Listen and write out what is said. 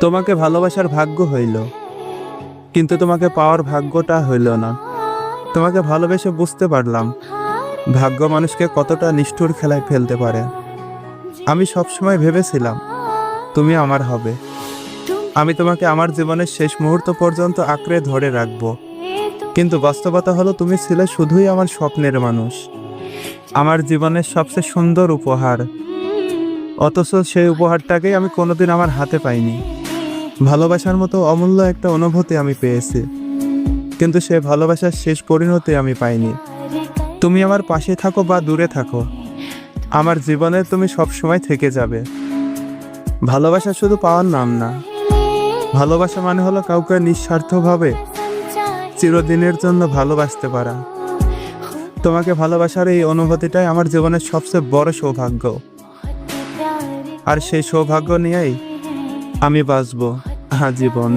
তোমাকে ভালোবাসার ভাগ্য হইল, কিন্তু তোমাকে পাওয়ার ভাগ্যটা হইল না। তোমাকে ভালোবেসে বুঝতে পারলাম ভাগ্য মানুষকে কতটা নিষ্ঠুর খেলায় ফেলতে পারে। আমি সবসময় ভেবেছিলাম তুমি আমার হবে। আমি তোমাকে আমার জীবনের শেষ মুহূর্ত পর্যন্ত আঁকড়ে ধরে রাখবো, কিন্তু বাস্তবতা হলো তুমি ছিলে শুধুই আমার স্বপ্নের মানুষ, আমার জীবনের সবচেয়ে সুন্দর উপহার। অথচ সেই উপহারটাকেই আমি কোনোদিন আমার হাতে পাইনি। ভালোবাসার মতো অমূল্য একটা অনুভূতি আমি পেয়েছি, কিন্তু সেই ভালোবাসার শেষ পরিণতি আমি পাইনি। তুমি আমার পাশে থাকো বা দূরে থাকো, আমার জীবনে তুমি সবসময় থেকে যাবে। ভালোবাসা শুধু পাওয়ার নাম না, ভালোবাসা মানে হলো কাউকে নিঃস্বার্থভাবে চিরদিনের জন্য ভালোবাসতে পারা। তোমাকে ভালোবাসার এই অনুভূতিটাই আমার জীবনের সবচেয়ে বড় সৌভাগ্য, আর সেই সৌভাগ্য নিয়েই আমি বাঁচবো আজীবন।